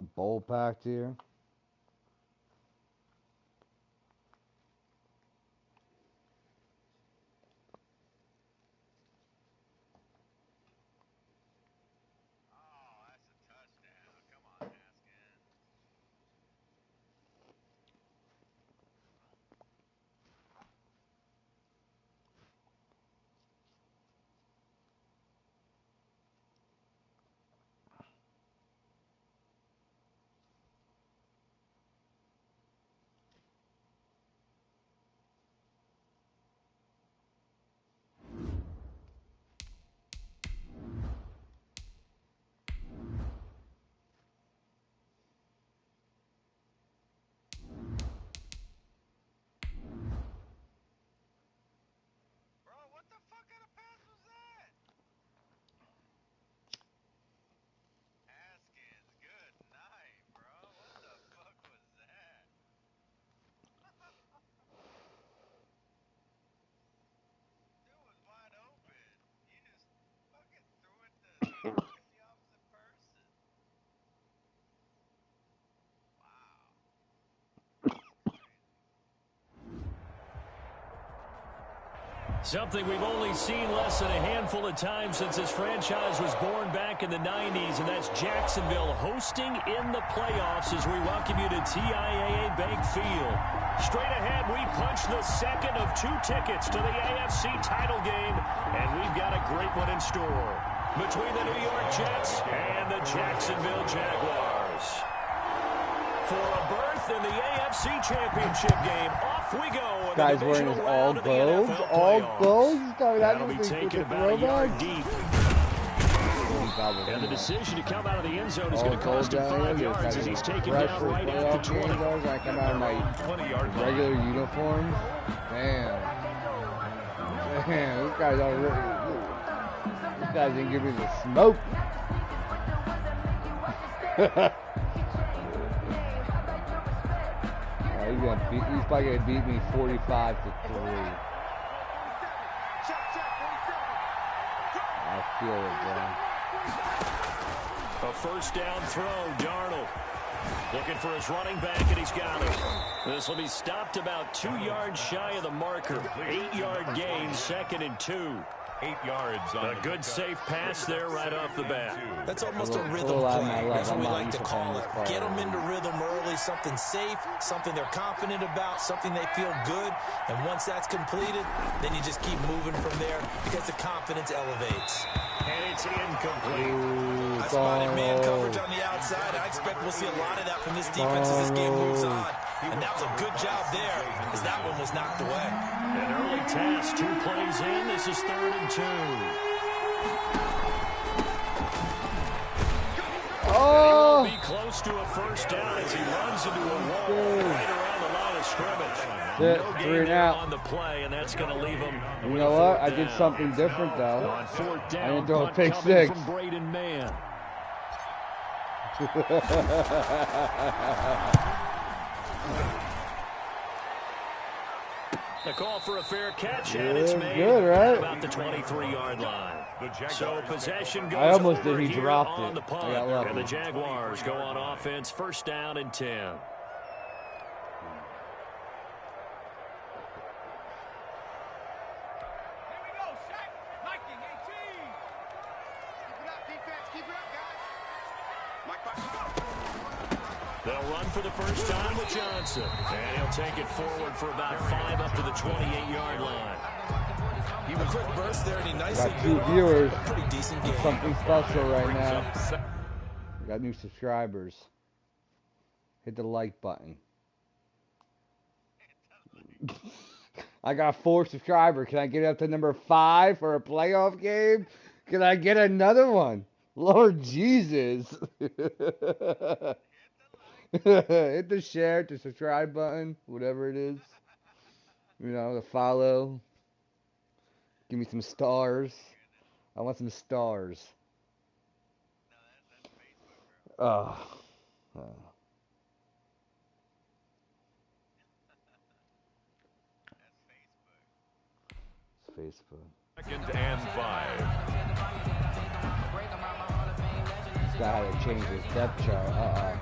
A bowl packed here. Something we've only seen less than a handful of times since this franchise was born back in the 90s, and that's Jacksonville hosting in the playoffs as we welcome you to TIAA Bank Field. Straight ahead, we punch the second of 2 tickets to the AFC title game, and we've got a great one in store between the New York Jets and the Jacksonville Jaguars. For a berth in the AFC Championship game, off we go. Guy's wearing his all golds. All golds? That'll be taken about a yard deep. And the decision to come out of the end zone is going to cost him 5 yards as he's taken down right at the 20. I come out of my regular uniform. Damn. Damn, this guy's already. This guy didn't give me the smoke. He's probably going to beat me 45-3. I feel it, bro. A first down throw, Darnold. Looking for his running back, and he's got it. This will be stopped about 2 yards shy of the marker. 8-yard gain, 2nd and 2. 8 yards on a good safe pass there right off the bat. That's almost a rhythm play. That's what we like to call it. Get them into rhythm early, something safe, something they're confident about, something they feel good. And once that's completed, then you just keep moving from there because the confidence elevates. And it's incomplete. I spotted man coverage on the outside. I expect we'll see a lot of that from this defense as this game moves on. And that was a good job there as that one was knocked away. An early task, 2 plays in. This is 3rd and 2. Oh! He will be close to a first down as he runs into a wall right around the line of scrimmage. No 3 and out on the play, and that's going to leave him. You know what? I did something different though. On 4th down, I didn't throw a pick 6. From Braden Mann. The call for a fair catch, and it's made good, right? about the 23-yard line. So possession goes I almost over did. He here dropped on it. the punt, and the Jaguars go on offense, first down and 10. They'll run for the first time with Johnson. And he'll take it forward for about 5 up to the 28-yard line. He was a quick burst there, and he nicely got 2 viewers. Pretty decent game. Something special right now. We got new subscribers. Hit the like button. I got 4 subscribers. Can I get up to number 5 for a playoff game? Can I get another one? Lord Jesus. Hit the share, the subscribe button, whatever it is. You know, the follow. Give me some stars. I want some stars. Oh. It's Facebook. 2nd and 5. guy had to change his depth chart.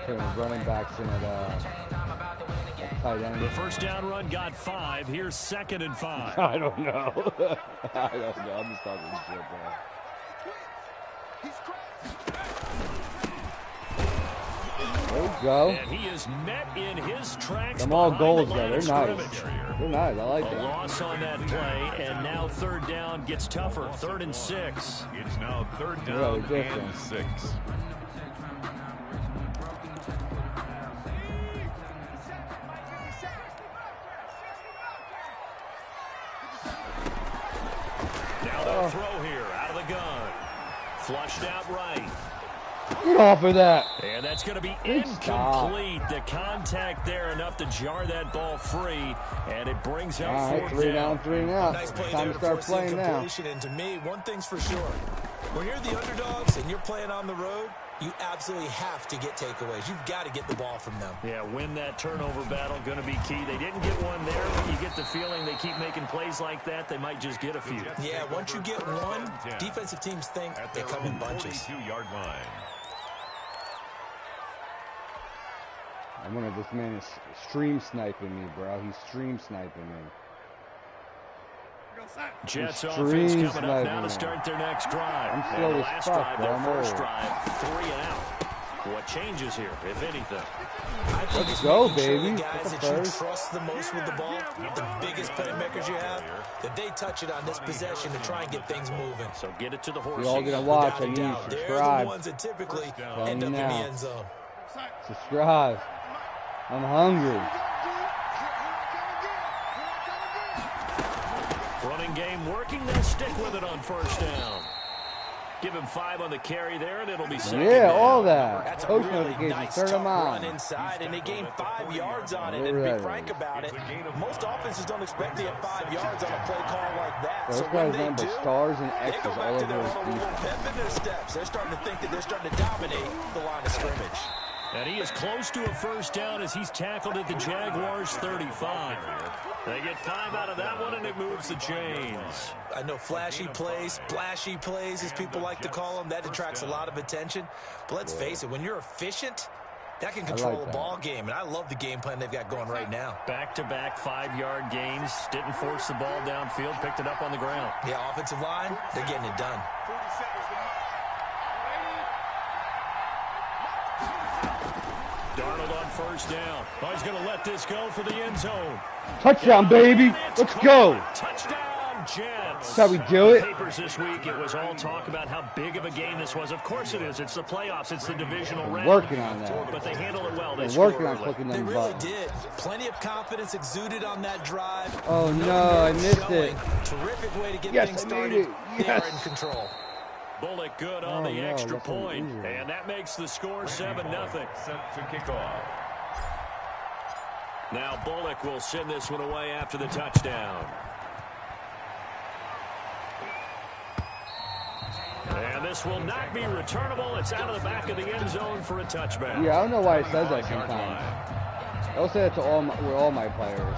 Putting running backs in at tight end. The first down run got 5. Here's 2nd and 5. I don't know. I don't know. I'm just talking shit, bro. There we go. And he is met in his tracks. Them all goals, though. They're nice. They're nice. I like that. A loss on that play, and now 3rd down gets tougher. 3rd and 6. It's now 3rd down and 6. Now they'll throw here out of the gun. Flushed out right. Get off of that. And that's going to be incomplete. The contact there enough to jar that ball free, and it brings out 4th 3 down, 3 now. Nice play Time there to start playing now. And to me, one thing's for sure. When you're the underdogs and you're playing on the road, you absolutely have to get takeaways. You've got to get the ball from them. Yeah, win that turnover battle, going to be key. They didn't get one there, but you get the feeling they keep making plays like that, they might just get a few. Yeah, once you get one, defensive teams think they come in bunches. 42-yard line. I'm gonna. This man is stream sniping me, bro. He's stream sniping me. Jets offense coming up now to start their next drive. I'm slow as last fuck, drive, bro. their first drive, 3 and out. What changes here, if anything? Let's go, baby. The guys that you trust the most with the ball, the biggest playmakers you have, that they touch it on this possession to try and get things moving. So get it to the horse. You're all gonna watch. I need you to They're subscribe. the ones that typically end up in the end zone. Subscribe. I'm hungry. Running game working. They'll stick with it on 1st down. Give him 5 on the carry there, and it'll be 2nd Yeah, down. all that. That's Post a really notifications. nice Turn them tough on. run inside, and they gained 5 yards on it. Whatever And to that be frank is. about it, most offenses don't expect to get 5 yards on a play call like that. Those So guys when they number do, stars and they X's go all back to over their his little defense. pep in their steps. They're starting to think that they're starting to dominate the line of scrimmage. And he is close to a 1st down as he's tackled at the Jaguars 35. They get 5 out of that one, and it moves the chains. I know flashy plays, splashy plays, as people like to call them, that attracts a lot of attention. But let's face it, when you're efficient, that can control a ball game. And I love the game plan they've got going right now. Back-to-back 5-yard gains. Didn't force the ball downfield. Picked it up on the ground. Yeah, offensive line, they're getting it done. Darnold on 1st down. Oh, he's going to let this go for the end zone. Touchdown, baby. Let's go. Touchdown, Jets. That's how we do it. Papers this week, it was all talk about how big of a game this was. Of course it is. It's the playoffs. It's the divisional round. Working on that. But they handled it well. They're working on clicking They them really buttons. did. Plenty of confidence exuded on that drive. Oh, no, I missed it. Terrific way to get Yes, things I started. made it. They Yes. are in control. Bullock good on Oh, the no, extra that's what point. easier. And that makes the score 7-0. Set to kick off. Now Bullock will send this one away after the touchdown. And this will not be returnable. It's out of the back of the end zone for a touchback. Yeah, I don't know why it says that sometimes. I'll say that to all my players.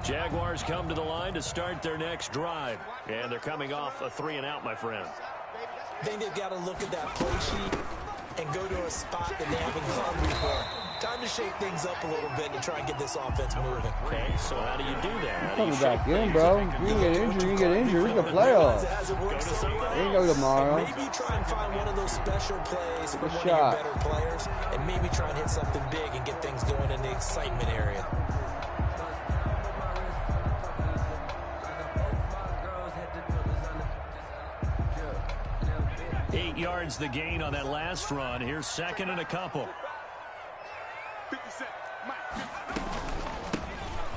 Jaguars come to the line to start their next drive. And they're coming off a 3-and-out, my friend. I think they've got to look at that play sheet and go to a spot that they haven't gone before. Time to shake things up a little bit and try and get this offense moving. Okay, so how do you do that? How do Coming you back shake in, things bro. up? You can get injured. You can get injured. We can playoffs. As it works, We can go tomorrow. and maybe try and find one of those special plays from Good one shot. of your better players, and maybe try and hit something big and get things going in the excitement area. Eight yards the gain on that last run. Here's 2nd and a couple.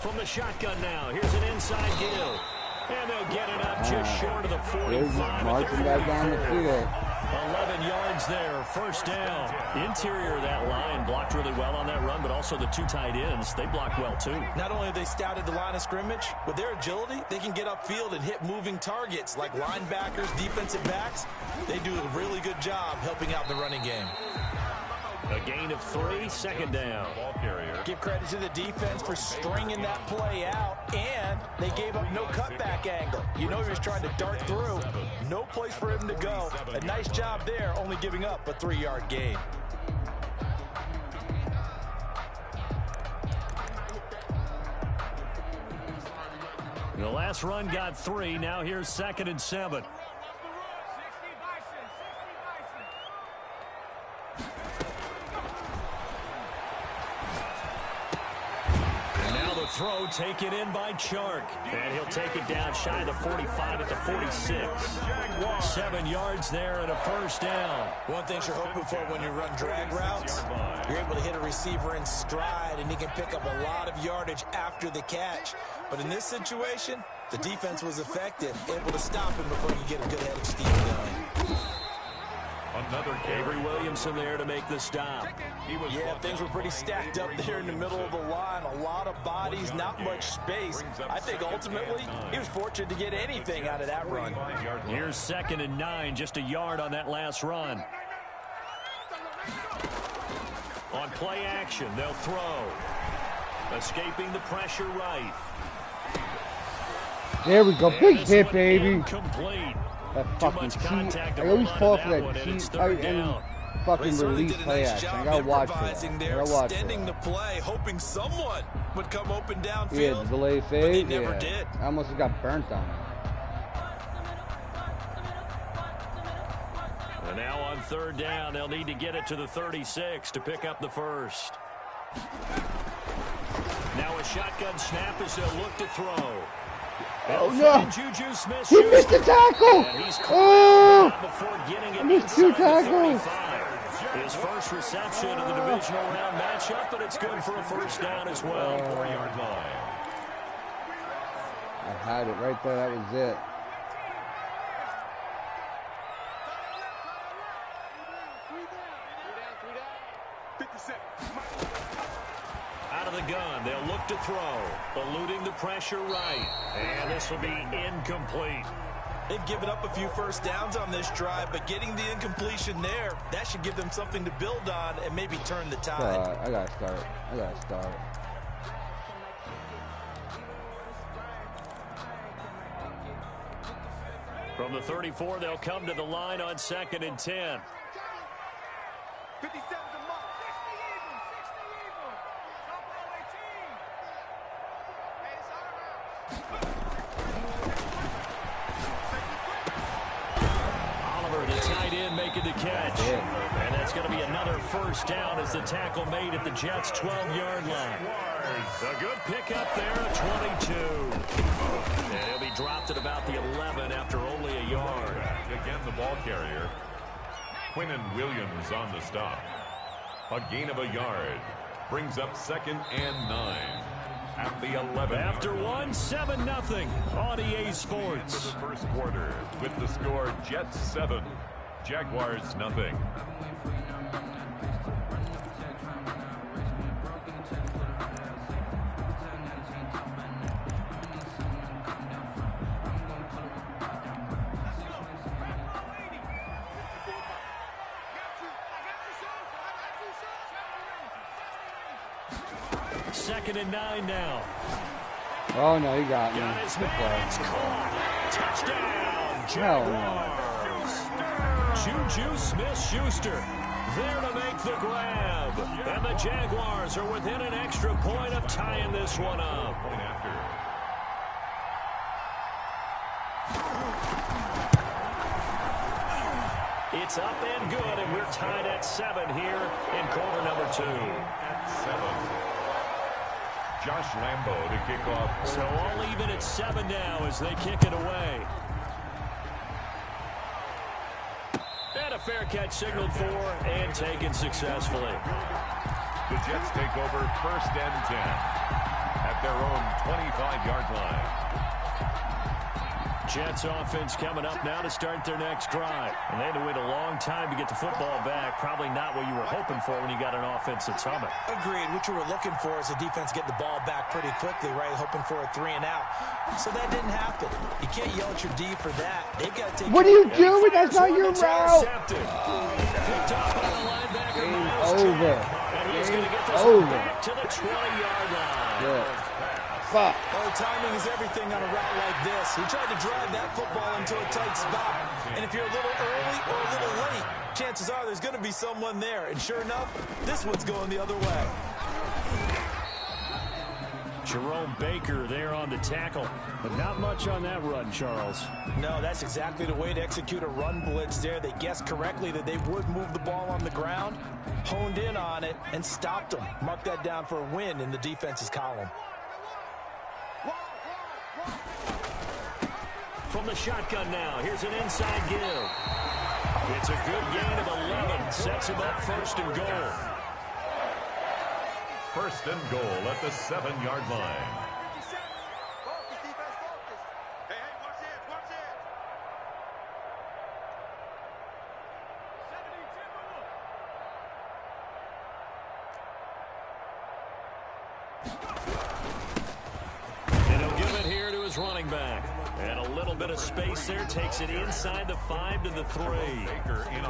From the shotgun now. Here's an inside give. And they'll get it up just short of the 45. Marching back down the field. 11 yards there. 1st down. The interior of that line blocked really well on that run, but also the 2 tight ends. They blocked well, too. Not only have they scouted the line of scrimmage, with their agility, they can get upfield and hit moving targets like linebackers, defensive backs. They do a really good job helping out the running game. A gain of 3, second down. Ball carrier. Give credit to the defense for stringing that play out, and they gave up no cutback angle. You know he was trying to dart through. No place for him to go. A nice job there, only giving up a 3-yard gain. The last run got 3. Now here's 2nd and 7. Throw taken in by Chark, and he'll take it down shy of the 45 at the 46. 7 yards there and a first down. One thing you're hoping for when you run drag routes, you're able to hit a receiver in stride, and he can pick up a lot of yardage after the catch. But in this situation, the defense was effective, able to stop him before you get a good head of steam going. Another Avery Williamson there to make the stop. Yeah, things were pretty stacked up there in the middle of the line. A lot of bodies, not much space. I think ultimately he was fortunate to get anything out of that run. Here's 2nd and 9, just a yard on that last run. On play action, they'll throw. Escaping the pressure right. There we go. Big hit, baby. Incomplete. That fucking cheat. I always fall for that cheat and fucking release play action. I gotta watch for that. I gotta watch for that. The play, hoping someone would come open downfield. Yeah, the delay fade. But they never did. I almost got burnt on it. And now on 3rd down, they'll need to get it to the 36 to pick up the first. Now a shotgun snap as they'll look to throw. Oh no! Juju Smith He missed the tackle! Oh! I missed 2 tackles! His first reception of the divisional round matchup, but it's good for a first down as well. 4-yard line. I had it right there. That was it. Out of the gun, they'll look to throw, eluding the pressure right, and this will be incomplete. They've given up a few first downs on this drive, but getting the incompletion there, that should give them something to build on and maybe turn the tide. I gotta start. From the 34, they'll come to the line on 2nd and 10. 57 to mark. 60 even. 60 even. Top row 18. Hey, it's all around. Oliver, the tight end, making the catch. And that's going to be another first down as the tackle made at the Jets' 12-yard line. A good pickup there at 22. And he'll be dropped at about the 11 after only a yard. Again, the ball carrier. Quinnen Williams on the stop. A gain of a yard. Brings up 2nd and 9. At the 11. After 7-0 on EA Sports. For the first quarter with the score Jets 7, Jaguars 0. Second and 9 now. Oh no, he got me. Got his man. It's caught. Touchdown, Jaguars. Juju Smith-Schuster there to make the grab. And the Jaguars are within an extra point of tying this one up. It's up and good, and we're tied at 7 here in quarter number 2. At 7. Josh Lambo to kick off. So all even at 7 now as they kick it away. And a fair catch signaled for and taken successfully. The Jets take over 1st and 10 at their own 25-yard line. Jets offense coming up now to start their next drive. And they had to wait a long time to get the football back. Probably not what you were hoping for when you got an offense that's humming. Agreed. What you were looking for is the defense get the ball back pretty quickly, right? Hoping for a 3-and-out. So that didn't happen. You can't yell at your D for that. They've got to take. What are you doing? That's not your route. Picked up by the linebacker. record Game Miles over. Jack. And he's going to get this Game back to the 20-yard line. Yeah. Fuck. Oh, timing is everything on a route like this. He tried to drive that football into a tight spot. And if you're a little early or a little late, chances are there's going to be someone there. And sure enough, this one's going the other way. Jerome Baker there on the tackle. But not much on that run, Charles. No, that's exactly the way to execute a run blitz there. They guessed correctly that they would move the ball on the ground, honed in on it, and stopped them. Mark that down for a win in the defense's column. From the shotgun now, here's an inside give. It's a good gain of 11. Sets him up first and goal. First and goal at the 7-yard line. And he'll give it here to his running back. And a little bit of space there takes it inside the 5 to the 3.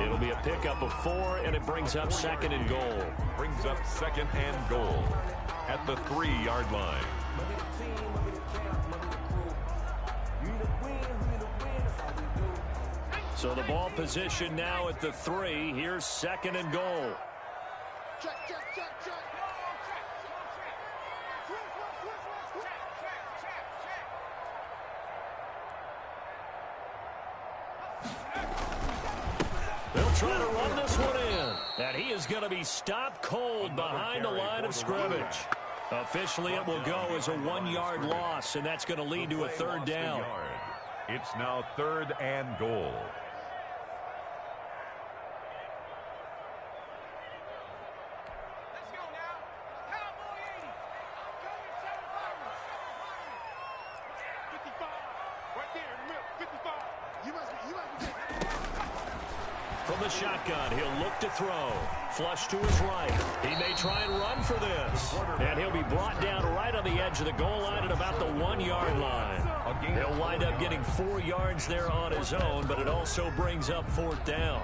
It'll be a pickup of 4, and it brings up second and goal. Brings up second and goal at the 3-yard line. So the ball position now at the 3. Here's second and goal. Check, check, check, check. They'll try to run this one in. And he is going to be stopped cold behind the line of scrimmage. Officially, it will go as a 1-yard loss, and that's going to lead to a third down. It's now 3rd and goal. Let's go now. Cowboy 80. I'm coming 55. Right there in the middle. 55. You must be From the shotgun, he'll look to throw. Flush to his right. He may try and run for this. And he'll be brought down right on the edge of the goal line at about the 1-yard line. He'll wind up getting 4 yards there on his own, but it also brings up 4th down.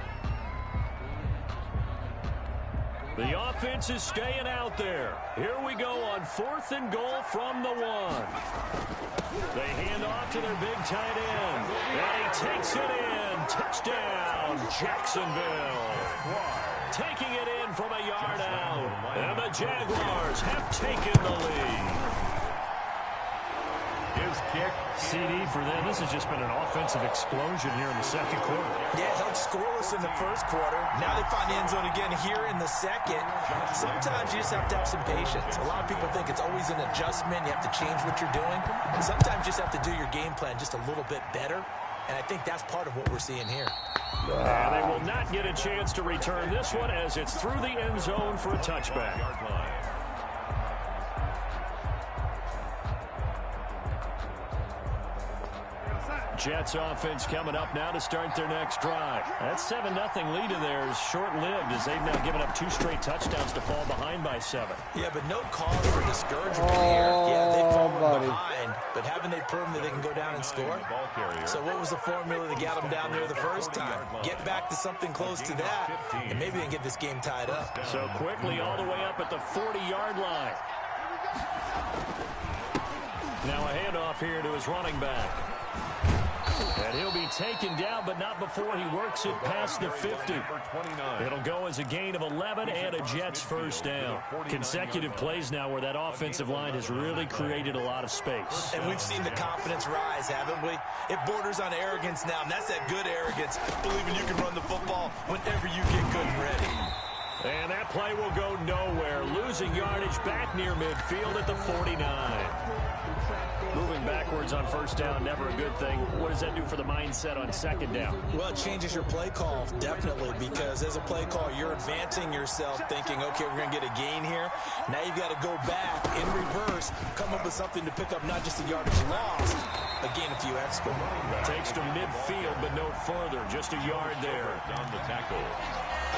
The offense is staying out there. Here we go on 4th and goal from the 1. They hand off to their big tight end. And he takes it in. Touchdown, Jacksonville. Taking it in from a yard out. And the Jaguars have taken the lead. His kick. CD for them. This has just been an offensive explosion here in the second quarter. Yeah, held scoreless in the first quarter. Now they find the end zone again here in the second. Sometimes you just have to have some patience. A lot of people think it's always an adjustment. You have to change what you're doing. Sometimes you just have to do your game plan just a little bit better. And I think that's part of what we're seeing here. And they will not get a chance to return this one as it's through the end zone for a touchback. Jets offense coming up now to start their next drive. That 7-0 lead of theirs short-lived as they've now given up 2 straight touchdowns to fall behind by 7. Yeah, but no cause for discouragement here. Yeah, they've fallen behind, but haven't they proven that they can go down and score? So what was the formula that got them down there the first time? Get back to something close to that, and maybe they can get this game tied up. So quickly all the way up at the 40-yard line. Now a handoff here to his running back. And he'll be taken down, but not before he works it past the 50. It'll go as a gain of 11 and a Jets first down. Consecutive plays now where that offensive line has really created a lot of space. And we've seen the confidence rise, haven't we? It borders on arrogance now, and that's that good arrogance, believing you can run the football whenever you get good and ready. And that play will go nowhere. Losing yardage back near midfield at the 49. Moving backwards on first down, never a good thing. What does that do for the mindset on second down? Well, it changes your play call, definitely, because as a play call, you're advancing yourself thinking, okay, we're going to get a gain here. Now you've got to go back in reverse, come up with something to pick up not just a yardage loss, but gain a few extra. Takes to midfield, but no further. Just a yard there. On the tackle.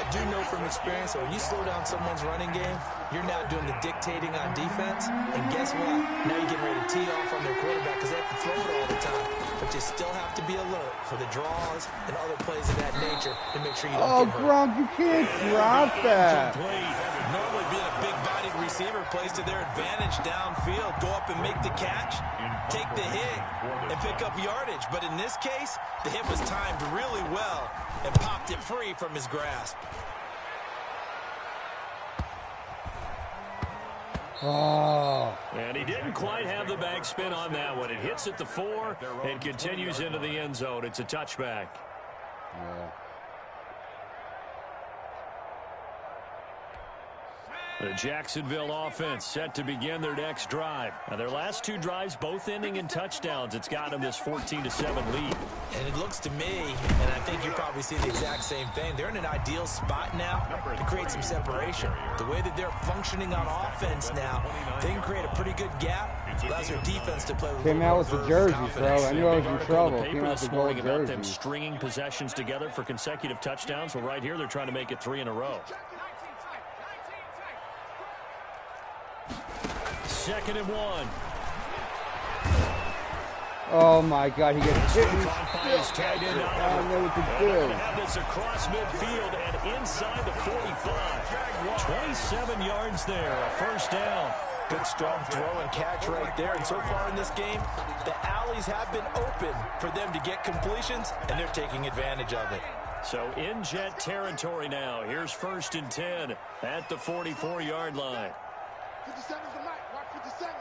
I do know from experience that when you slow down someone's running game, you're now doing the dictating on defense. And guess what? Now you're getting ready to tee off on their quarterback because they have to throw it all the time. But you still have to be alert for the draws and other plays of that nature to make sure you don't get hurt. Gronk, you can't drop that. Normally being a big-bodied receiver plays to their advantage downfield. Go up and make the catch, take the hit, and pick up yardage. But in this case, the hit was timed really well and popped it free from his grasp. Oh. And he didn't quite have the backspin on that one. It hits at the 4 and continues into the end zone. It's a touchback. Yeah. The Jacksonville offense set to begin their next drive. Now, their last 2 drives both ending in touchdowns. It's got them this 14-7 lead. And it looks to me, and I think you probably see the exact same thing, they're in an ideal spot now to create some separation. The way that they're functioning on offense now, they can create a pretty good gap. Allows their defense to play with Came out with the jerseys, bro. I knew I was in trouble. Came out with the gold about them stringing possessions together for consecutive touchdowns. Well, right here, they're trying to make it 3 in a row. 2nd and 1. Oh my God, he gets hit. Caught by his tight end I don't know what to They're going do. to have this across midfield and inside the 45. 27 yards there, a first down. Good strong throw and catch right there. And so far in this game, the alleys have been open for them to get completions, and they're taking advantage of it. So in Jet territory now. Here's 1st and 10 at the 44-yard line. 57's the mic. Watch 57.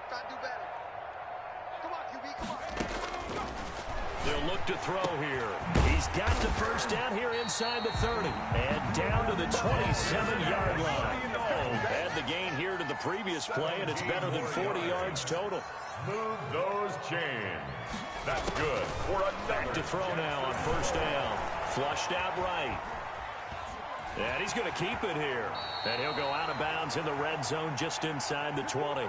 Try to do better. Come on, QB. Come on. They'll look to throw here. He's got the first down here inside the 30. And down to the 27-yard line. Add the gain here to the previous play, and it's better than 40 yards total. Move those chains. That's good for a Back to throw now on 1st down. Flushed out right. And he's going to keep it here. And he'll go out of bounds in the red zone just inside the 20.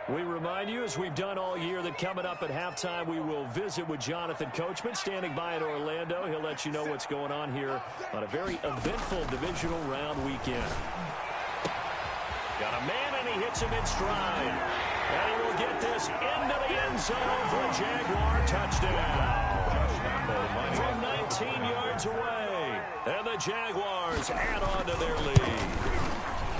We remind you, as we've done all year, that coming up at halftime, we will visit with Jonathan Coachman, standing by in Orlando. He'll let you know what's going on here on a very eventful divisional round weekend. Got a man, and he hits him in stride. And he will get this into the end zone for a Jaguar touchdown. From 19 yards away. And the Jaguars add on to their lead.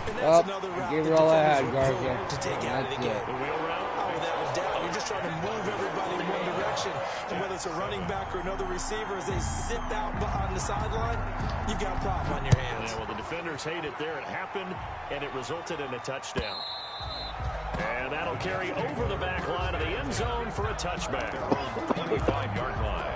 And that's another route gave it all I had, Garza. to take out of the game. The wheel route. Oh, without a doubt. You're just trying to move everybody in one direction. And whether it's a running back or another receiver, as they sit out behind the sideline, you've got a problem on your hands. Yeah, well, the defenders hate it there. It happened, and it resulted in a touchdown. And that'll carry over the back line of the end zone for a touchback. 25-yard line.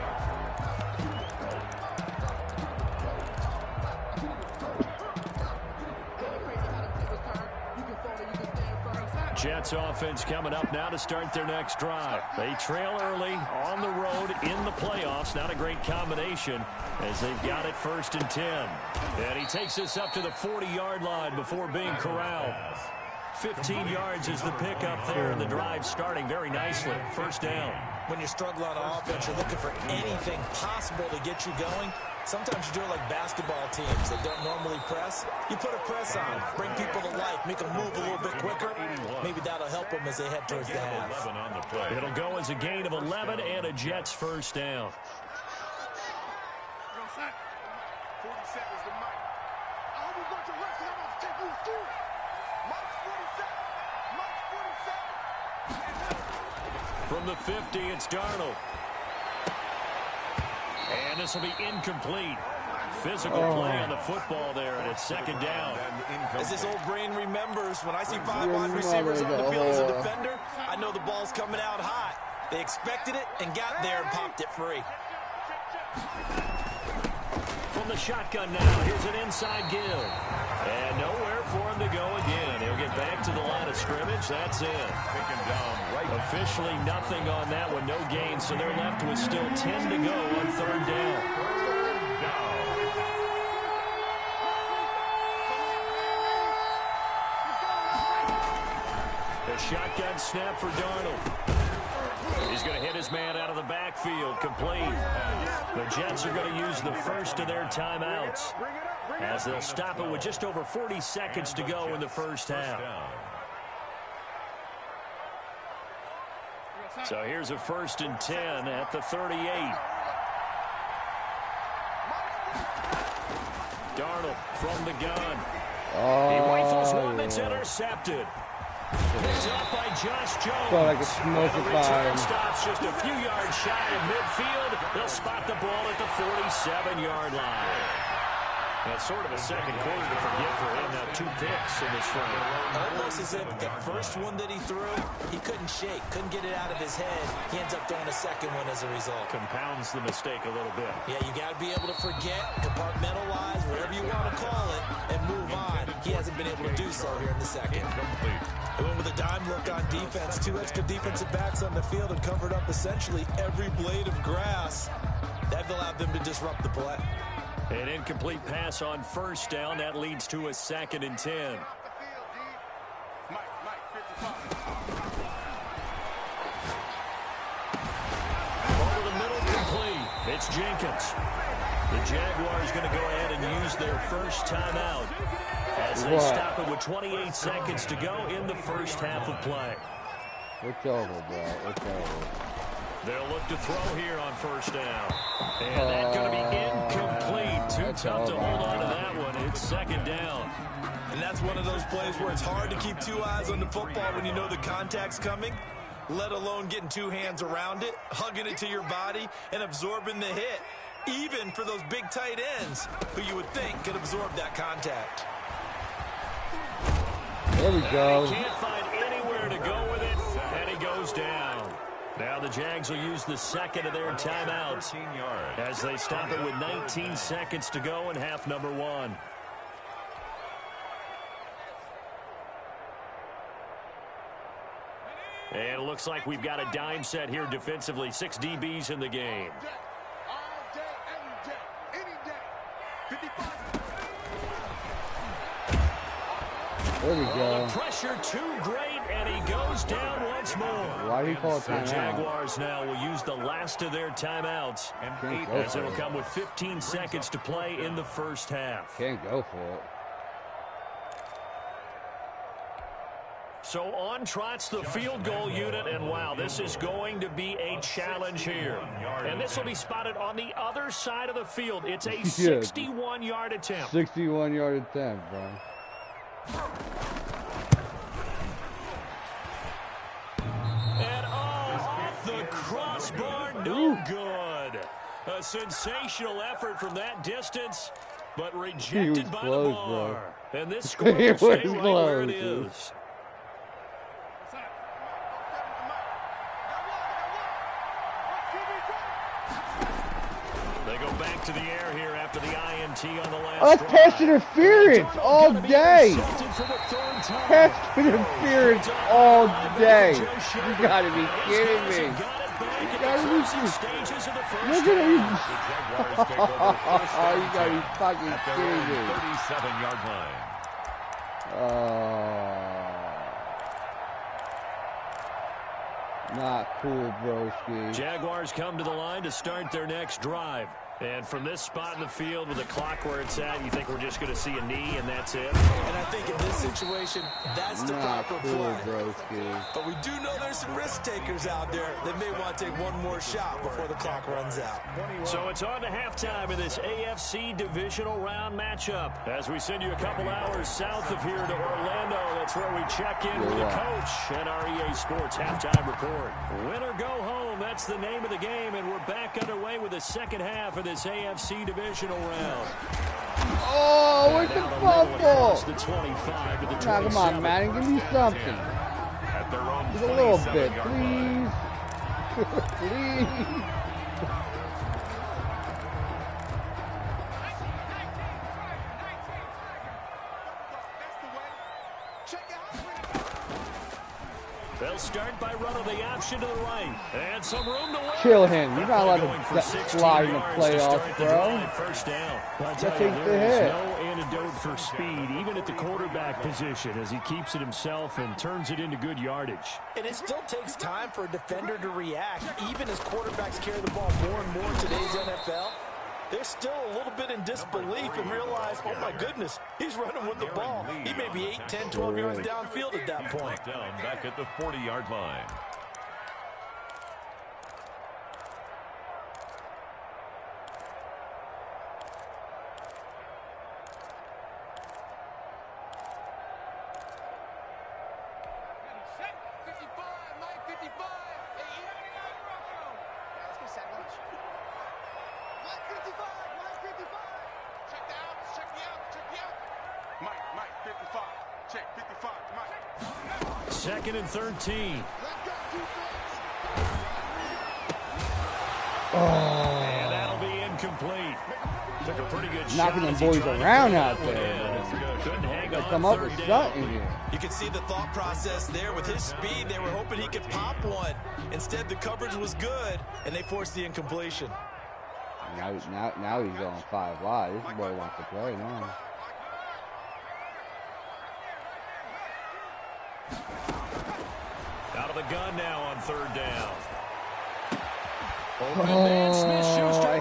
Jets offense coming up now to start their next drive. They trail early on the road in the playoffs. Not a great combination as they've got it 1st and 10. And he takes this up to the 40-yard line before being corralled. 15 yards is the pickup there, and the drive starting very nicely. 1st down. When you're struggling on offense, you're looking for anything possible to get you going. Sometimes you do it like basketball teams that don't normally press. You put a press on, bring people to life, make them move a little bit quicker. Maybe that'll help them as they head towards the half. On the play. It'll go as a gain of 11 and a Jets 1st down. 47's the mic. I hope we're going to rest, and I'm going to take you through it. March 47. From the 50, it's Darnold. And this will be incomplete. Physical play on the football there, and it's 2nd down. As this old brain remembers, when I see 5 wide receivers on the field as a defender, I know the ball's coming out hot. They expected it and got there and popped it free. From the shotgun now, here's an inside give. And nowhere for him to go again. He'll get back to the line of scrimmage. That's it. Officially nothing on that one. No gain. So they're left with still 10 to go on third down. A shotgun snap for Darnold. He's going to hit his man out of the backfield. Complete. The Jets are going to use the first of their timeouts, as they'll stop it with just over 40 seconds to go in the first half. So here's a 1st and 10 at the 38. Darnold from the gun. He rifles one that's intercepted. Picked up by Josh Jones. Thought I could smoke and it the by return him. stops just a few yards shy of midfield. They'll spot the ball at the 47-yard line. That's sort of a second quarter to forget for him. Now 2 picks in this frame. Almost as if the first one that he threw, he couldn't shake, couldn't get it out of his head. He ends up throwing a second one as a result. Compounds the mistake a little bit. Yeah, you got to be able to forget, compartmentalize, whatever you want to call it, and move on. He hasn't been able to do so here in the second. They went with a dime look on defense. 2 extra defensive backs on the field and covered up essentially every blade of grass. That allowed them to disrupt the play. An incomplete pass on first down. That leads to a 2nd and 10. Over the middle, complete. It's Jenkins. The Jaguars going to go ahead and use their first timeout as they stop it with 28 seconds to go in the first half of play. It's over, bro. It's over. They'll look to throw here on first down. And that's going to be incomplete. Too tough to hold on to that one. It's 2nd down. And that's one of those plays where it's hard to keep 2 eyes on the football when you know the contact's coming, let alone getting 2 hands around it, hugging it to your body, and absorbing the hit, even for those big tight ends who you would think could absorb that contact. There we go. He can't find anywhere to go with it, and he goes down. Now the Jags will use the second of their timeouts as they stop it with 19 seconds to go in half number 1. And it looks like we've got a dime set here defensively. 6 DBs in the game. All day, every day, any day. 55. There we go. The pressure too great, and he goes down once more. Why do you call it The timeout? Jaguars now will use the last of their timeouts, as it'll come with 15 seconds to play in the first half. Can't go for it. So on trots the field goal unit, and wow, this is going to be a challenge here. And this will be spotted on the other side of the field. It's a 61-yard attempt. 61-yard attempt, bro. And off the crossbar, no good. A sensational effort from that distance, but rejected by the bar. And this score will stay right where it is. They go back to the air here after the INT on the last Oh, that's pass interference all day. Pass interference all day. You gotta be kidding me. You gotta be Look at him. Oh, you gotta be fucking kidding me. 37-yard line. Not cool, broski. Jaguars come to the line to start their next drive. And from this spot in the field with the clock where it's at, you think we're just going to see a knee and that's it? And I think in this situation, that's the Not proper cool, play. broski. But we do know there's some risk takers out there that may want to take one more shot before the clock runs out. So it's on to halftime in this AFC divisional round matchup. As we send you a couple hours south of here to Orlando, that's where we check in with the coach and our EA Sports halftime report. Win or go home, that's the name of the game, and we're back underway with the second half of this AFC divisional round. Oh, where's the fumble? The 25 to the 27. Nah, come on, Madden, give me something. At their own Just a little bit, 27-yard please. Please. Check it out. They'll start by running the option to the right. And some room to work. Chill him. You're not allowed to slide in the playoffs, bro. First down. That takes the hit. No antidote for speed, even at the quarterback position, as he keeps it himself and turns it into good yardage. And it still takes time for a defender to react, even as quarterbacks carry the ball more and more in today's NFL. They're still a little bit in disbelief and realize, oh my goodness, he's running with the ball. He may be 8, 10, 12 yards downfield at that point. Down back at the 40-yard line. Second and 13. And that'll be incomplete. Took a pretty good knocking them boys around out there. Couldn't hang on. Come up with something here. You can see the thought process there. With his speed, they were hoping he could pop one. Instead, the coverage was good, and they forced the incompletion. Now he's going 5 wide. This boy wants to play now. Out of the gun now on third down. I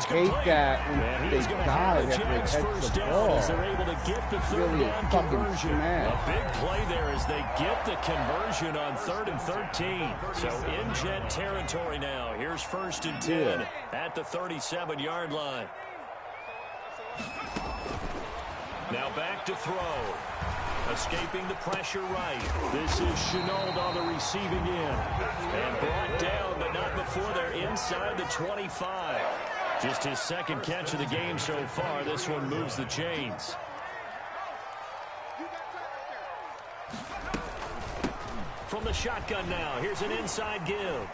hate that when they dive after they catch the ball. They're able to get the third Really down fucking conversion. smash. A big play there as they get the conversion on 3rd and 13. So in Jet territory now. Here's 1st and 10 at the 37-yard line. Now back to throw. Escaping the pressure right. This is Chenault on the receiving end. And brought down, but not before they're inside the 25. Just his second catch of the game so far. This one moves the chains. From the shotgun now, here's an inside give.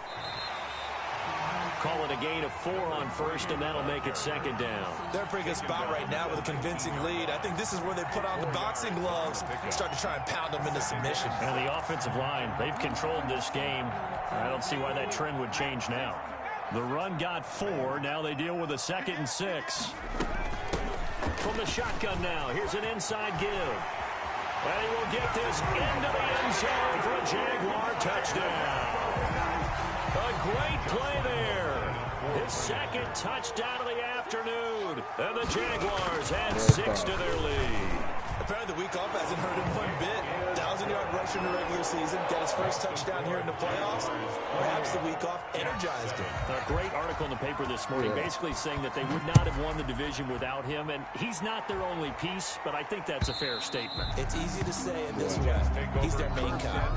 Call it a gain of 4 on 1st, and that'll make it 2nd down. They're in a pretty good spot right now with a convincing lead. I think this is where they put on the boxing gloves and start to try and pound them into submission. And the offensive line, they've controlled this game. I don't see why that trend would change now. The run got 4. Now they deal with a 2nd and 6. From the shotgun now, here's an inside give. And he will get this into the end zone for a Jaguar touchdown. A great play there. His 2nd touchdown of the afternoon. And the Jaguars add 6 to their lead. Apparently the week off hasn't hurt him one bit. 1,000-yard rusher in the regular season. Got his first touchdown here in the playoffs. Perhaps the week off energized him. A great article in the paper this morning basically saying that they would not have won the division without him. And he's not their only piece, but I think that's a fair statement. It's easy to say in this way. He's their main guy.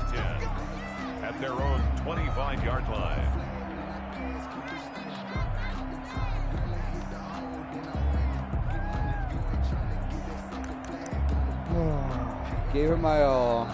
At their own 25-yard line. Gave it my all.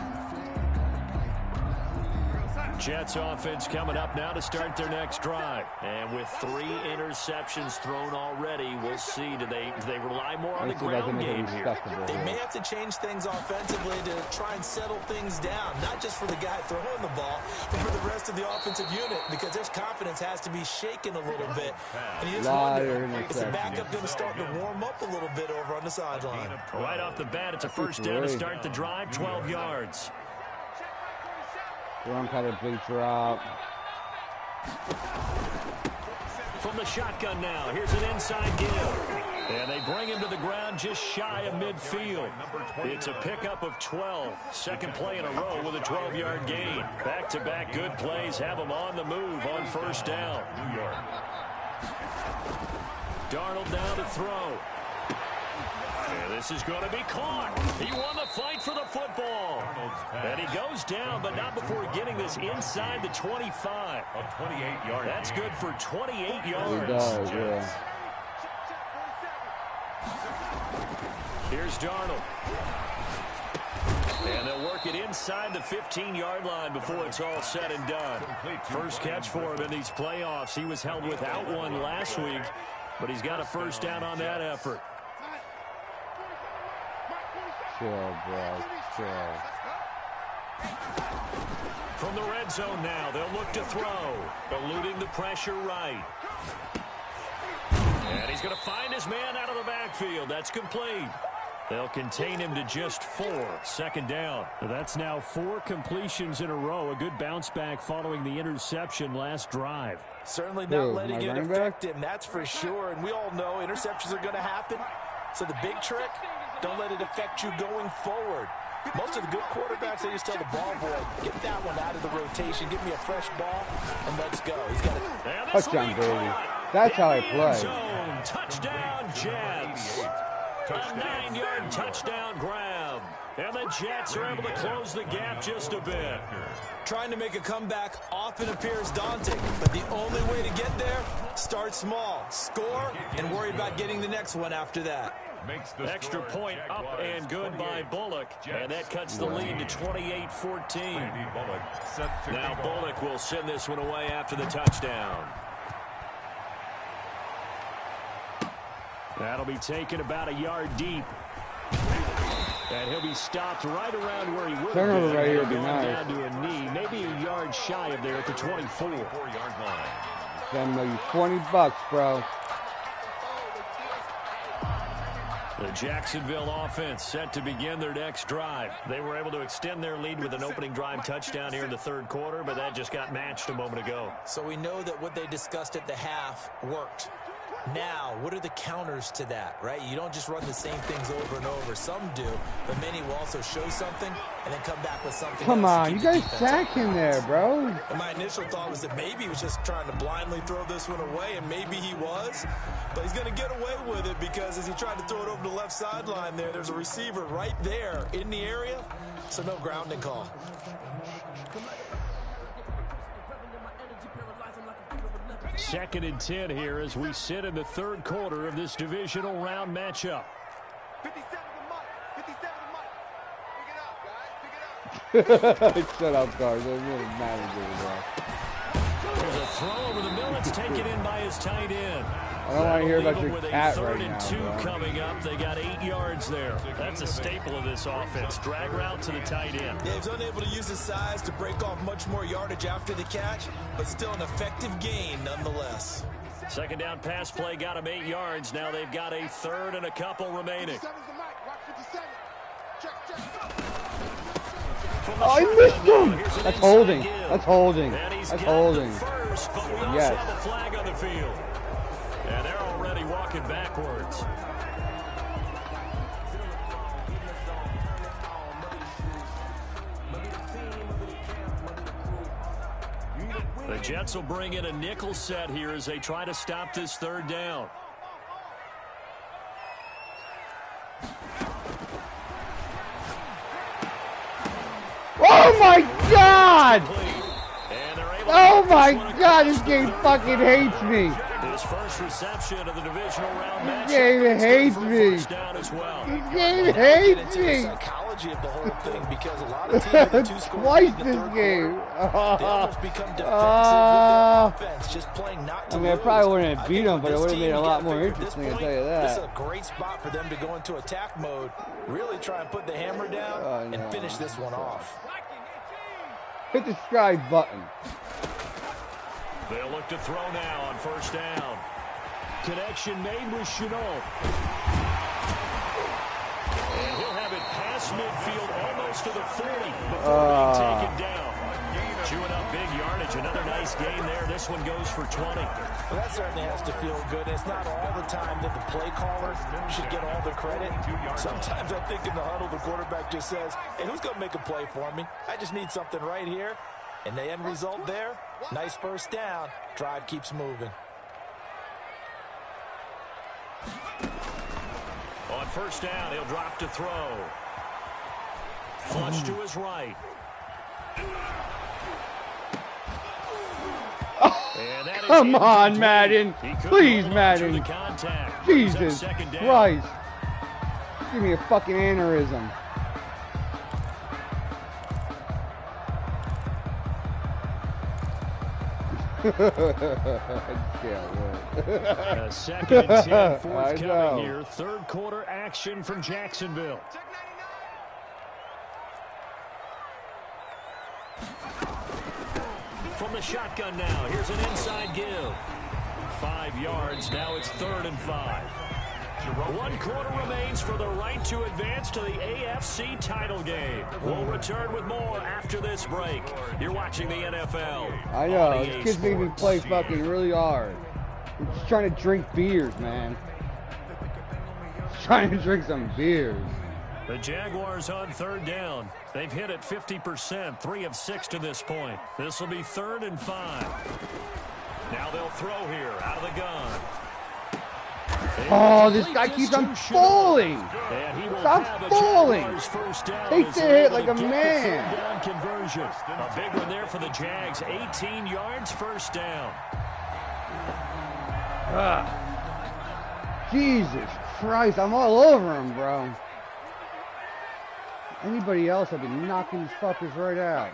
Jets offense coming up now to start their next drive. And with 3 interceptions thrown already, we'll see. Do they rely more on the ground game here? They may have to change things offensively to try and settle things down. Not just for the guy throwing the ball, but for the rest of the offensive unit. Because their confidence has to be shaken a little bit. And you just wonder, is the backup going to start to warm up a little bit over on the sideline? Right off the bat, it's a first down to start the drive, 12 yards. Wrong kind of big drop. From the shotgun now, here's an inside give. And they bring him to the ground just shy of midfield. It's a pickup of 12. Second play in a row with a 12-yard gain. Back-to-back good plays have him on the move on first down. New York. Darnold down to throw. And this is going to be caught. He won the fight for the football. And he goes down, but not before getting this inside the 25. A 28-yard. That's good for 28 yards. He does, yeah. Here's Darnold. And they'll work it inside the 15-yard line before it's all said and done. First catch for him in these playoffs. He was held without one last week, but he's got a first down on that effort. Chill, bro. Chill. From the red zone now, they'll look to throw. Eluding the pressure right. And he's going to find his man out of the backfield. That's complete. They'll contain him to just 4. 2nd down. That's now 4 completions in a row. A good bounce back following the interception last drive. Certainly not letting it affect him, that's for sure. And we all know interceptions are going to happen. So the big trick, don't let it affect you going forward. Most of the good quarterbacks, they just tell the ball boy, get that one out of the rotation, give me a fresh ball, and let's go. He's got it. Touchdown, baby. That's how I play. Touchdown, Jets. A 9-yard touchdown grab. And the Jets are able to close the gap just a bit. Trying to make a comeback often appears daunting, but the only way to get there, start small, score, and worry about getting the next one after that. Extra point up and good by Bullock. And that cuts the lead to 28-14. Now Bullock will send this one away after the touchdown. That'll be taken about a yard deep. And he'll be stopped right around where he would have been. Turnover right here would be nice. Down to a knee, maybe a yard shy of there at the 24-yard line. Send you $20, bro. The Jacksonville offense set to begin their next drive. They were able to extend their lead with an opening drive touchdown here in the 3rd quarter, but that just got matched a moment ago. So we know that what they discussed at the half worked. Now, what are the counters to that, right? You don't just run the same things over and over. Some do, but many will also show something and then come back with something Come else on, you guys sack him there, bro. And my initial thought was that maybe he was just trying to blindly throw this one away, and maybe he was. But he's going to get away with it because as he tried to throw it over the left sideline there's a receiver right there in the area, so no grounding call. Second and 10 here as we sit in the 3rd quarter of this divisional round matchup. 57 to Mike. 57 to Mike. Pick it up, guys. Pick it up. Shut up, guys. I'm really mad There's a throw over the middle. It's taken in by his tight end. I don't want to hear about your cat right now. 3rd and 2 coming up. They got 8 yards there. That's a staple of this offense. Drag route to the tight end. Yeah, he's unable to use his size to break off much more yardage after the catch, but still an effective gain nonetheless. 2nd down pass play got him 8 yards. Now they've got a 3rd and a couple remaining. 57 to Mike. Watch 57. Check. Oh, I missed him. That's holding. That's holding. That's holding. First, but we also Yes. have a flag on the field. And they're already walking backwards. The Jets will bring in a nickel set here as they try to stop this 3rd down. Oh my God! Oh my God! This game fucking hates me. His first reception of the divisional round match. This game hates me. This game hates me. Psychology of the whole thing because a lot of teams with 2 scores Twice in the this 3rd game. quarter, they almost become defensive with their offense, just playing not to I mean, I lose. probably wouldn't have beat think them, with but it this would have team, been a you lot gotta more figure at this interesting, I'll point, tell you This is that. a great spot for them to go into attack mode, really try and put the hammer down and finish this one off. Hit the stride button. They'll look to throw now on 1st down. Connection made with Chenault. And he'll have it past midfield almost to the 40 before being taken down. Chewing up big yardage. Another nice gain there. This one goes for 20. Well, that certainly has to feel good. It's not all the time that the play caller should get all the credit. Sometimes I think in the huddle, the quarterback just says, hey, who's going to make a play for me? I just need something right here. And the end result there, nice 1st down. Drive keeps moving. On 1st down, he'll drop to throw. Flush to his right. Come on, Madden. Please, Madden. Jesus Christ. Give me a fucking aneurysm. A 2nd and 10 forthcoming here. 3rd quarter action from Jacksonville. From the shotgun now, here's an inside give. 5 yards, now it's 3rd and 5. 1 quarter remains for the right to advance to the AFC title game. We'll return with more after this break. You're watching the NFL. I know, these kids make me play fucking really hard. I'm just trying to drink beers, man. Just trying to drink some beers. The Jaguars on 3rd down. They've hit it 50%, 3 of 6 to this point. This will be 3rd and 5. Now they'll throw here out of the gun. Oh, this guy keeps on falling. Stop falling. Takes the hit like a man. Conversion. A big one there for the Jags. 18 yards, 1st down. Jesus Christ, I'm all over him, bro. Anybody else, I'd be knocking these fuckers right out.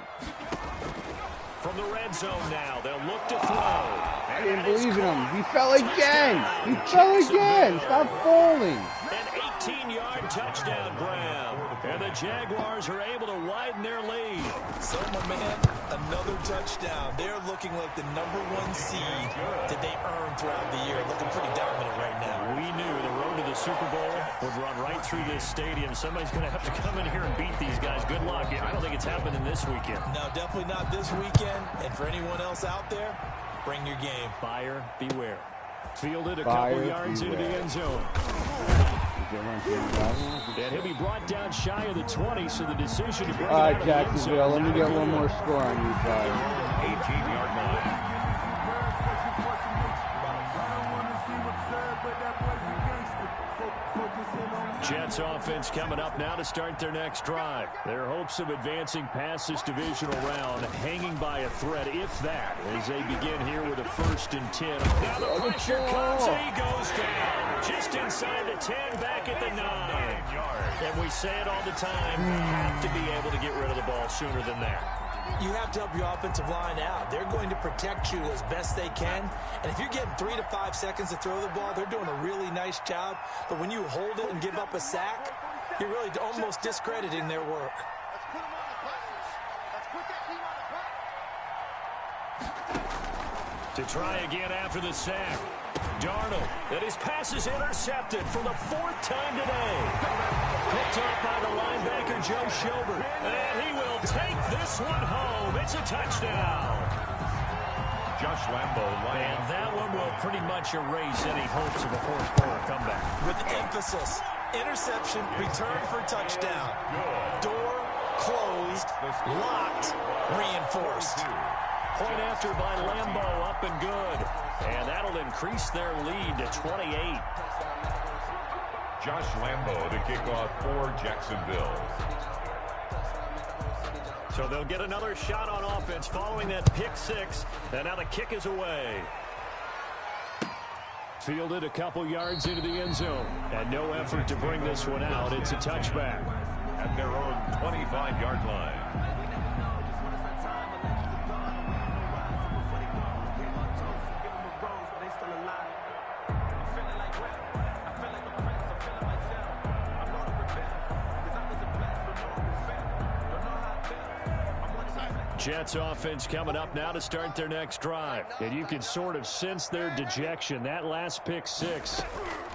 From the red zone now, they'll look to throw. I didn't believe in him. He fell again. He fell again. Stop falling. An 18-yard touchdown grab. And the Jaguars are able to widen their lead. So, my man, another touchdown. They're looking like the #1 seed that they earned throughout the year. Looking pretty dominant right now. We knew the road to the Super Bowl would run right through this stadium. Somebody's going to have to come in here and beat these guys. Good luck. I don't think it's happening this weekend. No, definitely not this weekend. And for anyone else out there, bring your game. Buyer beware. Fielded a couple yards into the end zone. And he'll be brought down shy of the 20, so the decision to bring it out of the end zone. Jacksonville, let me get one more score on you guys. 18-yard line. Jets offense coming up now to start their next drive. Their hopes of advancing past this divisional round hanging by a thread, if that, as they begin here with a 1st and 10. Now the pressure comes and he goes down. Just inside the 10, back at the 9. And we say it all the time, have to be able to get rid of the ball sooner than that. You have to help your offensive line out. They're going to protect you as best they can. And if you're getting 3 to 5 seconds to throw the ball, they're doing a really nice job. But when you hold it and give up a sack, you're really almost discrediting their work. Let's put them on the practice. Let's put that team on the practice. To try again after the sack. Darnold, and his pass is intercepted for the 4th time today. Picked up by the linebacker, Joe Schobert. And he will take this one home. It's a touchdown. Josh Lambo. And that one will pretty much erase any hopes of a 4th quarter comeback. With emphasis, interception, return for touchdown. Door closed, locked, reinforced. Point after by Lambo, up and good. And that'll increase their lead to 28. Josh Lambo to kick off for Jacksonville. So they'll get another shot on offense following that pick 6. And now the kick is away. Fielded a couple yards into the end zone. And no effort to bring this one out. It's a touchback. At their own 25-yard line. Jets offense coming up now to start their next drive. And you can sort of sense their dejection. That last pick 6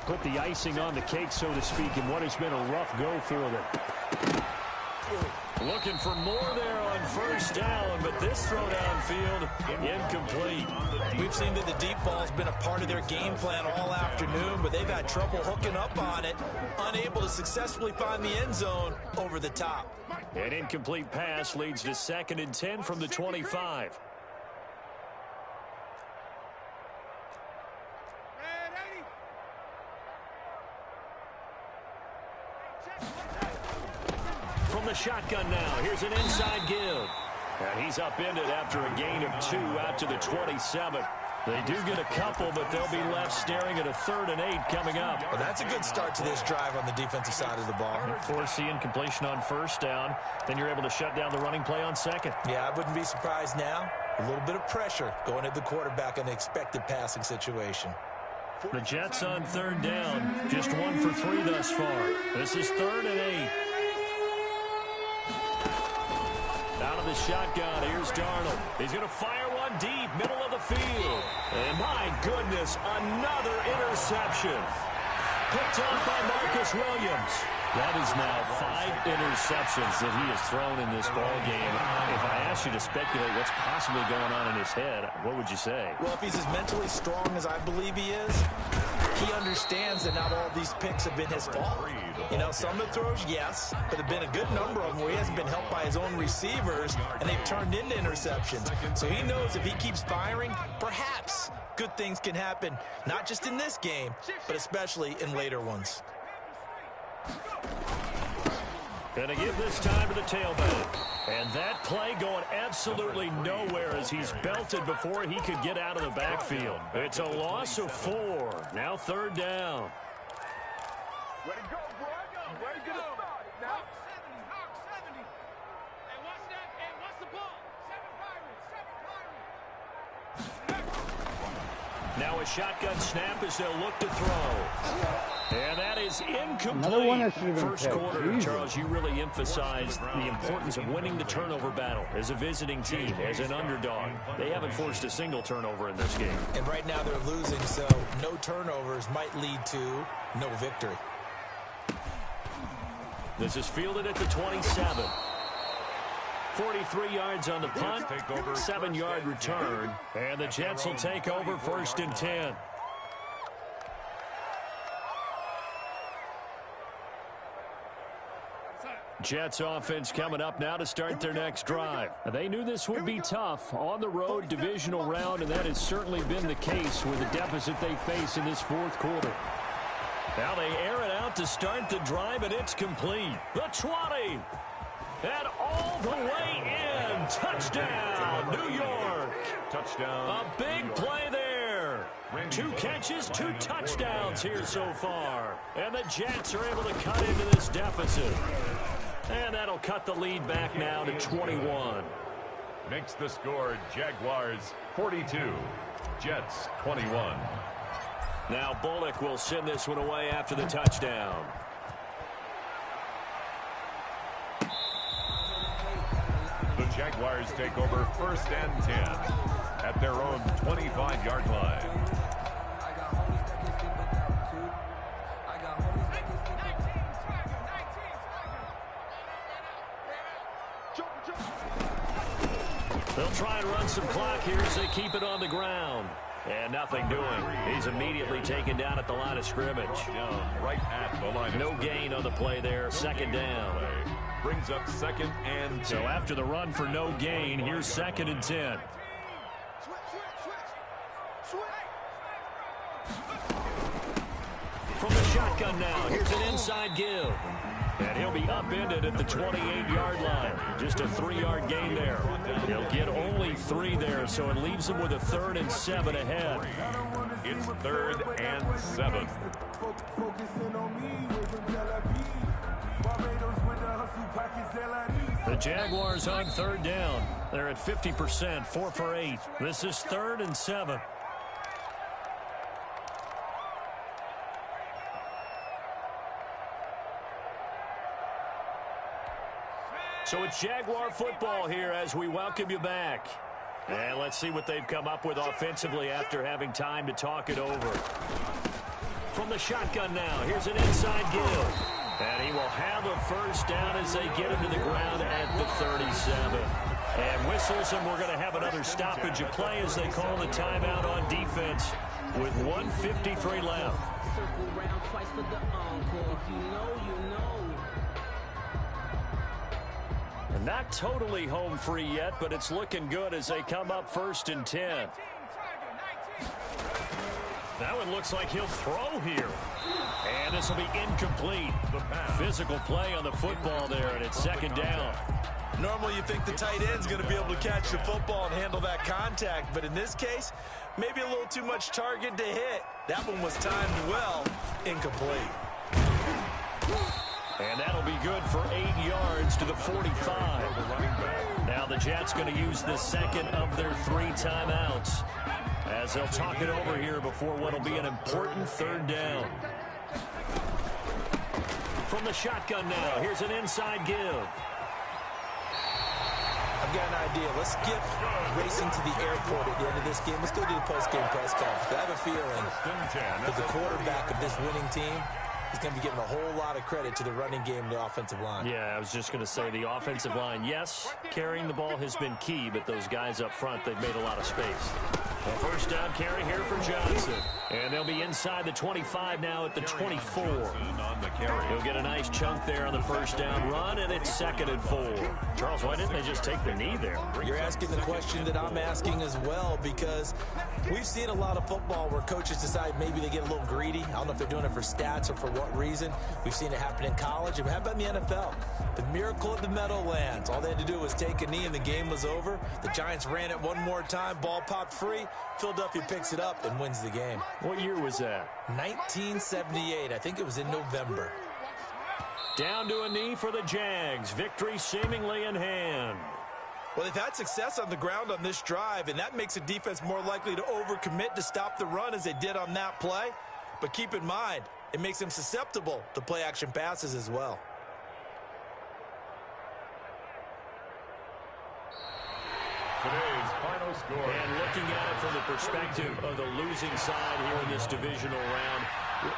put the icing on the cake, so to speak, in what has been a rough go for them. Looking for more there on 1st down, but this throw downfield incomplete. We've seen that the deep ball's been a part of their game plan all afternoon, but they've had trouble hooking up on it, unable to successfully find the end zone over the top. An incomplete pass leads to 2nd and 10 from the 25. From the shotgun now, here's an inside give. And he's upended after a gain of 2 out to the 27. They do get a couple, but they'll be left staring at a 3rd and 8 coming up. Well, that's a good start to this drive on the defensive side of the ball. Force the incompletion on 1st down. Then you're able to shut down the running play on 2nd. Yeah, I wouldn't be surprised now. A little bit of pressure going at the quarterback in the expected passing situation. The Jets on 3rd down. Just 1 for 3 thus far. This is 3rd and 8. Out of the the shotgun. Here's Darnold. He's going to fire one deep, middle of the field. And my goodness, another interception. Picked off by Marcus Williams. That is now 5 interceptions that he has thrown in this ball game. If I asked you to speculate what's possibly going on in his head, what would you say? Well, if he's as mentally strong as I believe he is, he understands that not all these picks have been his fault. You know, some of the throws, yes, but there have been a good number of them where he hasn't been helped by his own receivers, and they've turned into interceptions. So he knows if he keeps firing, perhaps good things can happen, not just in this game, but especially in later ones. Going to give this time to the tailback. And that play going absolutely nowhere as he's belted before he could get out of the backfield. It's a loss of 4. Now 3rd down. Way to go, bro. Way to go. Now. Hawk 70. Hey, what's that? Hey, what's the ball? 7 Pirates. Now a shotgun snap as they'll look to throw. And that is incomplete. Another one that should have been First picked. quarter, Jesus. Charles, you really emphasized the importance of winning the turnover battle as a visiting team, as an underdog. They haven't forced a single turnover in this game. And right now they're losing, so no turnovers might lead to no victory. This is fielded at the 27. 43 yards on the punt, 7-yard return, and the Jets will take over 1st and 10. Jets offense coming up now to start their next drive. They knew this would be tough on the road divisional round, and that has certainly been the case with the deficit they face in this 4th quarter. Now they air it out to start the drive, and it's complete. The 20. And all the way in. Touchdown, New York. Touchdown. A big play there. 2 catches, 2 touchdowns here so far. And the Jets are able to cut into this deficit. And that'll cut the lead back now to 21. Makes the score Jaguars 42, Jets 21. Now Bullock will send this one away after the touchdown. The Jaguars take over 1st and 10 at their own 25-yard line. They'll try and run some clock here as they keep it on the ground. And nothing doing. He's immediately taken down at the line of scrimmage. Right at the line. No gain on the play there. 2nd down. Brings up 2nd and 10. So after the run for no gain, here's 2nd and 10. From the shotgun now, here's an inside give. And he'll be upended at the 28-yard line. Just a 3-yard gain there. He'll get only 3 there, so it leaves him with a 3rd and 7 ahead. It's 3rd and 7. The Jaguars on 3rd down. They're at 50%, 4 for 8. This is 3rd and 7. So it's Jaguar football here as we welcome you back. And let's see what they've come up with offensively after having time to talk it over. From the shotgun now, here's an inside give. And he will have a 1st down as they get him to the ground at the 37. And whistles, and we're going to have another stoppage of play as they call the timeout on defense with 1:53 left. Not totally home free yet, but it's looking good as they come up 1st and 10. That one looks like he'll throw here. And this will be incomplete. Physical play on the football there, and it's 2nd down. Normally you think the tight end's going to be able to catch the football and handle that contact, but in this case, maybe a little too much target to hit. That one was timed well, incomplete. And that'll be good for 8 yards to the 45. Now the Jets going to use the 2nd of their 3 timeouts as they'll talk it over here before what will be an important 3rd down. From the shotgun now, here's an inside give. A got an idea. Let's skip racing to the airport at the end of this game. Let's go do the post-game press conference. I have a feeling that the quarterback of this winning team is going to be getting a whole lot of credit to the running game and the offensive line. Yeah, I was just going to say the offensive line, yes, carrying the ball has been key, but those guys up front, they've made a lot of space. Well, first down carry here for Johnson. And they'll be inside the 25 now at the 24. He'll get a nice chunk there on the first down run, and it's 2nd and 4. Charles, why didn't they just take the knee there? You're asking the question that I'm asking as well, because we've seen a lot of football where coaches decide maybe they get a little greedy. I don't know if they're doing it for stats or for what reason. We've seen it happen in college. And how about in the NFL? The miracle of the Meadowlands. All they had to do was take a knee and the game was over. The Giants ran it one more time. Ball popped free. Philadelphia picks it up and wins the game. What year was that? 1978. I think it was in November. Down to a knee for the Jags. Victory seemingly in hand. Well, they've had success on the ground on this drive, and that makes a defense more likely to overcommit to stop the run as they did on that play. But keep in mind, it makes them susceptible to play-action passes as well. Today's final score. And looking at it from the perspective of the losing side here in this divisional round,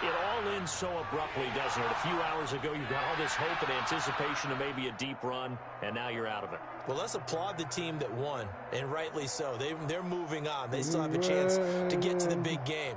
it all ends so abruptly, doesn't it? A few hours ago, you got all this hope and anticipation of maybe a deep run, and now you're out of it. Well, let's applaud the team that won, and rightly so. They're moving on. They still have a chance to get to the big game.